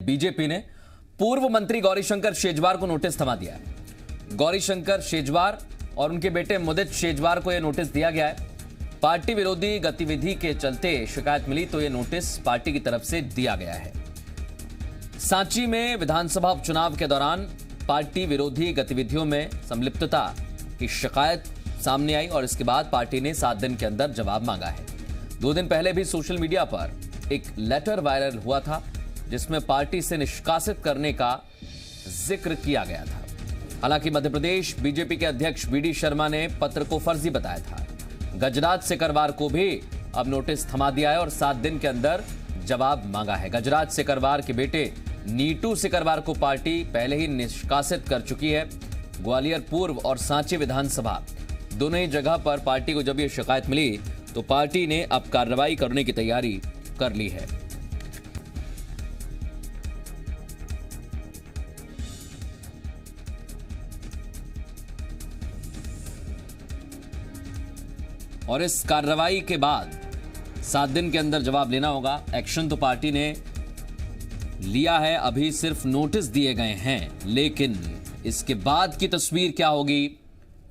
BJP ने पूर्व मंत्री गौरीशंकर शेजवार को नोटिस थमा दिया है। गौरीशंकर शेजवार और उनके बेटे मुदित शेजवार को यह नोटिस दिया गया है। पार्टी विरोधी गतिविधि के चलते शिकायत मिली तो यह नोटिस पार्टी की तरफ से दिया गया है। सांची में विधानसभा उपचुनाव के दौरान पार्टी विरोधी गतिविधियों में संलिप्तता की शिकायत सामने आई और इसके बाद पार्टी ने 7 दिन के अंदर जवाब मांगा है। 2 दिन पहले भी सोशल मीडिया पर एक लेटर वायरल हुआ था जिसमें पार्टी से निष्कासित करने का जिक्र किया गया था। हालांकि मध्य प्रदेश बीजेपी के अध्यक्ष बीडी शर्मा ने पत्र को फर्जी बताया था। गजराज सिकरवार को भी अब नोटिस थमा दिया है और 7 दिन के अंदर जवाब मांगा है। गजराज सिकरवार के बेटे नीटू सिकरवार को पार्टी पहले ही निष्कासित कर चुकी है। ग्वालियर पूर्व और सांची विधानसभा दोनों ही जगह पर पार्टी को जब यह शिकायत मिली तो पार्टी ने अब कार्रवाई करने की तैयारी कर ली है। और इस कार्रवाई के बाद 7 दिन के अंदर जवाब लेना होगा। एक्शन तो पार्टी ने लिया है, अभी सिर्फ नोटिस दिए गए हैं, लेकिन इसके बाद की तस्वीर क्या होगी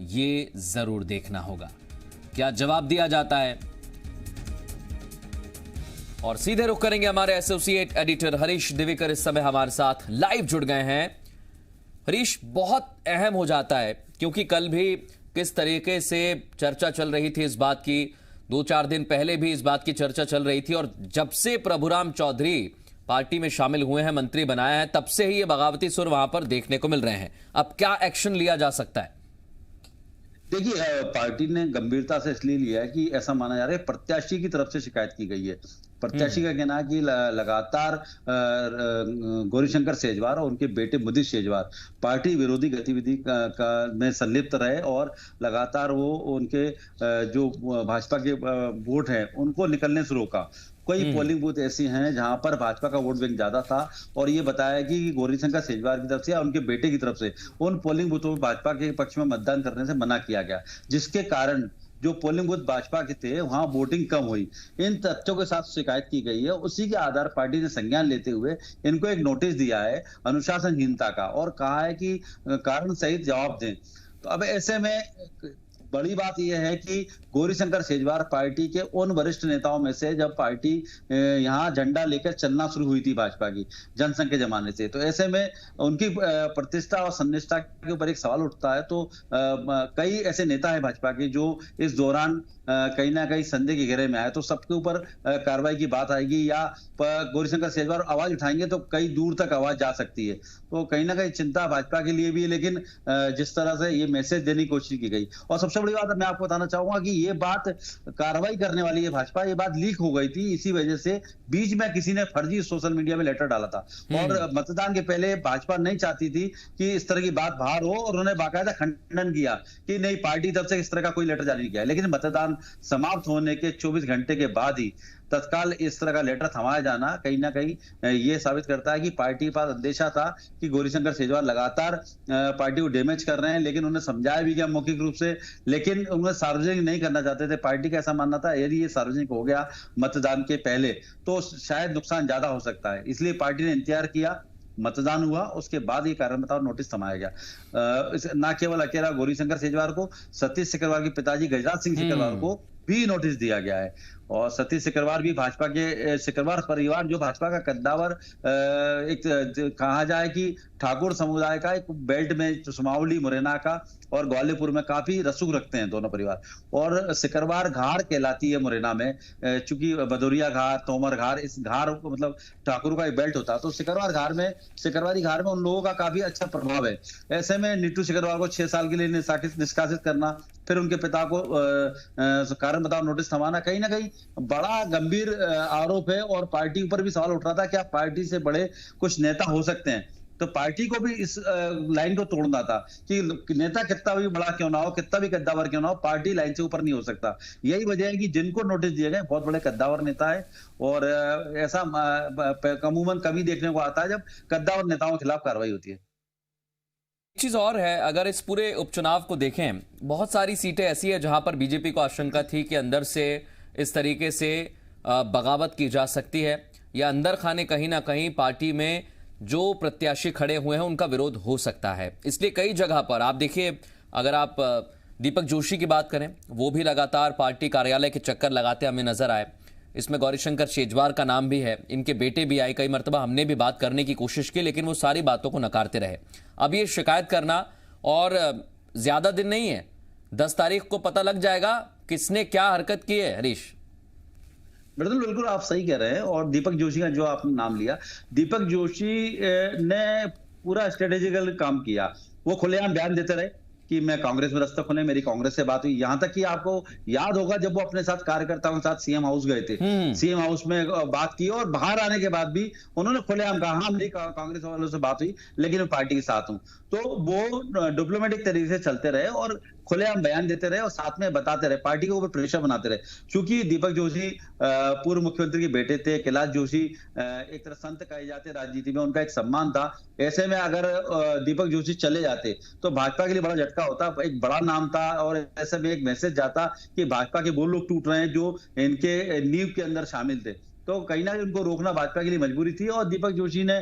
ये जरूर देखना होगा। क्या जवाब दिया जाता है? और सीधे रुख करेंगे हमारे एसोसिएट एडिटर हरीश दिवेकर इस समय हमारे साथ लाइव जुड़ गए हैं। हरीश, बहुत अहम हो जाता है क्योंकि कल भी किस तरीके से चर्चा चल रही थी इस बात की, 2-4 दिन पहले भी इस बात की चर्चा चल रही थी और जब से प्रभुराम चौधरी पार्टी में शामिल हुए हैं, मंत्री बनाया है, तब से ही ये बगावती सुर वहां पर देखने को मिल रहे हैं। अब क्या एक्शन लिया जा सकता है? देखिए, पार्टी ने गंभीरता से इसलिए लिया है कि ऐसा माना जा रहा है प्रत्याशी की तरफ से शिकायत की गई है। प्रत्याशी का कहना है कि लगातार गौरीशंकर शेजवार और उनके बेटे मुदित शेजवार पार्टी विरोधी गतिविधि में संलिप्त रहे और लगातार वो उनके जो भाजपा के वोट हैं उनको निकलने से रोका। कई पोलिंग बूथ ऐसी हैं जहां पर भाजपा का वोट बैंक ज्यादा था और ये बताया कि गौरीशंकर शेजवार की तरफ से या उनके बेटे की तरफ से उन पोलिंग बूथों में भाजपा के पक्ष में मतदान करने से मना किया गया, जिसके कारण जो पोलिंग बूथ भाजपा के थे वहां वोटिंग कम हुई। इन तथ्यों के साथ शिकायत की गई है। उसी के आधार पार्टी ने संज्ञान लेते हुए इनको एक नोटिस दिया है अनुशासनहीनता का और कहा है कि कारण सहित जवाब दें। तो अब ऐसे में बड़ी बात यह है कि गौरीशंकर शेजवार पार्टी के उन वरिष्ठ नेताओं में से जब पार्टी यहाँ झंडा लेकर चलना शुरू हुई थी भाजपा की जनसंघ के जमाने से, तो ऐसे में उनकी प्रतिष्ठा और संनिष्ठा के ऊपर एक सवाल उठता है। तो कई ऐसे नेता हैं भाजपा के जो इस दौरान कहीं ना कहीं संदेह के घेरे में आए, तो सबके ऊपर कार्रवाई की बात आएगी या गौरीशंकर शेजवार आवाज उठाएंगे तो कई दूर तक आवाज जा सकती है। तो कहीं ना कहीं चिंता भाजपा के लिए भी है, लेकिन जिस तरह से ये मैसेज देने की कोशिश की गई और सबसे बड़ी बात मैं आपको बताना चाहूंगा कि ये बात कार्रवाई करने वाली है भाजपा, ये बात लीक हो गई थी। इसी वजह से बीच में किसी ने फर्जी सोशल मीडिया में लेटर डाला था और मतदान के पहले भाजपा नहीं चाहती थी कि इस तरह की बात बाहर हो और उन्होंने बाकायदा खंडन किया कि नहीं, पार्टी तरफ से इस तरह का कोई लेटर जारी नहीं किया। लेकिन मतदान समाप्त होने के 24 घंटे के बाद ही तत्काल इस तरह का लेटर थमाया जाना कहीं ना कहीं ये साबित करता है कि पार्टी के पास अंदेशा था कि गौरीशंकर शेजवार लगातार पार्टी को डैमेज कर रहे हैं, लेकिन उन्हें समझाया भी गया मौखिक रूप से, लेकिन उन्हें सार्वजनिक नहीं करना चाहते थे। पार्टी का ऐसा मानना था यदि ये सार्वजनिक हो गया मतदान के पहले तो शायद नुकसान ज्यादा हो सकता है, इसलिए पार्टी ने इंतजार किया। मतदान हुआ, उसके बाद ये कारण बताओ नोटिस थमाया गया। ना केवल अकेला गौरीशंकर शेजवार को, सतीश सिकरवार के पिताजी गजराज सिंह सिकरवार को भी नोटिस दिया गया है। और सतीश सिकरवार भी भाजपा के सिकरवार परिवार जो भाजपा का कद्दावर एक कहा जाए कि ठाकुर समुदाय का एक बेल्ट में सुमावली मुरैना का और ग्वालियरपुर में काफी रसूख रखते हैं दोनों परिवार। और सिकरवार घाड़ कहलाती है मुरैना में, चूंकि भदौरिया घाड़, तोमर घाड़, इस घाड़ को मतलब ठाकुर का एक बेल्ट होता है, तो सिकरवारी घाड़ में उन लोगों का काफी अच्छा प्रभाव है। ऐसे में नीटू सिकरवार को 6 साल के लिए निष्कासित करना, फिर उनके पिता को कारण बताओ नोटिस थमाना कहीं ना कहीं बड़ा गंभीर आरोप है और पार्टी ऊपर भी सवाल उठ रहा था क्या पार्टी से बड़े कुछ नेता हो सकते हैं। तो पार्टी को भी इस लाइन को तोड़ना था कि नेता कितना भी बड़ा क्यों ना हो, कितना भी कद्दावर क्यों ना हो, पार्टी लाइन से ऊपर नहीं हो सकता। यही वजह है कि जिनको नोटिस दिए गए बहुत बड़े कद्दावर नेता है और ऐसा अमूमन कभी देखने को आता है जब कद्दावर नेताओं के खिलाफ कार्रवाई होती है। चीज और है, अगर इस पूरे उपचुनाव को देखें, बहुत सारी सीटें ऐसी है जहां पर बीजेपी को आशंका थी कि अंदर से इस तरीके से बगावत की जा सकती है या अंदर खाने कहीं ना कहीं पार्टी में जो प्रत्याशी खड़े हुए हैं उनका विरोध हो सकता है। इसलिए कई जगह पर आप देखिए, अगर आप दीपक जोशी की बात करें, वो भी लगातार पार्टी कार्यालय के चक्कर लगाते हमें नजर आए। इसमें गौरीशंकर शेजवार का नाम भी है, इनके बेटे भी आए। कई मरतबा हमने भी बात करने की कोशिश की, लेकिन वो सारी बातों को नकारते रहे। अब ये शिकायत करना, और ज्यादा दिन नहीं है, 10 तारीख को पता लग जाएगा किसने क्या हरकत की है। हरीश, बिल्कुल बिल्कुल आप सही कह रहे हैं। और दीपक जोशी का जो आपने नाम लिया, दीपक जोशी ने पूरा स्ट्रेटेजिकल काम किया। वो खुलेआम बयान देते रहे कि मैं कांग्रेस में रास्ता खोले, मेरी कांग्रेस से बात हुई। यहां तक कि आपको याद होगा जब वो अपने साथ कार्यकर्ताओं के साथ सीएम हाउस गए थे, सीएम हाउस में बात की, और बाहर आने के बाद भी उन्होंने खुलेआम कहा, हाँ मेरी कांग्रेस वालों से बात हुई लेकिन मैं पार्टी के साथ हूं। तो वो डिप्लोमेटिक तरीके से चलते रहे और खुलेआम बयान देते रहे और साथ में बताते रहे, पार्टी के ऊपर प्रेशर बनाते रहे। क्योंकि दीपक जोशी पूर्व मुख्यमंत्री के बेटे थे। कैलाश जोशी एक तरह संत कहे जाते राजनीति में, उनका एक सम्मान था। ऐसे में अगर दीपक जोशी चले जाते तो भाजपा के लिए बड़ा झटका होता, एक बड़ा नाम था, और ऐसे में एक मैसेज जाता कि भाजपा के वो लोग टूट रहे हैं जो इनके नींव के अंदर शामिल थे। तो कहीं ना कहीं उनको रोकना भाजपा के लिए मजबूरी थी। और दीपक जोशी ने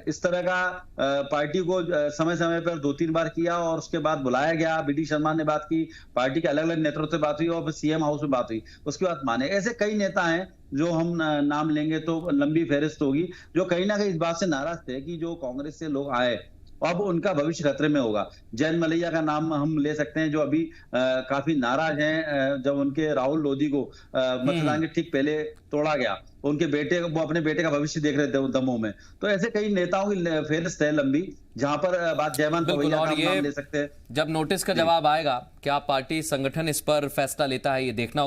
इस तरह का पार्टी को समय समय पर 2-3 बार किया, और उसके बाद बुलाया गया, बीडी शर्मा ने बात की, पार्टी के अलग अलग नेताओं से बात हुई, और फिर सीएम हाउस में बात हुई, उसके बाद माने। ऐसे कई नेता हैं जो हम नाम लेंगे तो लंबी फहरिस्त होगी, जो कहीं ना कहीं इस बात से नाराज थे कि जो कांग्रेस से लोग आए अब उनका भविष्य खतरे में होगा। जैन मलैया का नाम हम ले सकते हैं, जो अभी काफी नाराज हैं जब उनके राहुल लोधी को मतदान के ठीक पहले तोड़ा गया। उनके बेटे, वो अपने बेटे का भविष्य देख रहे थे उन दमों में। तो ऐसे कई नेताओं की फहरिस्त है लंबी, जहां पर बात जयमान पवैया का नाम ले सकते हैं। जब नोटिस का जवाब आएगा, क्या पार्टी संगठन इस पर फैसला लेता है, ये देखना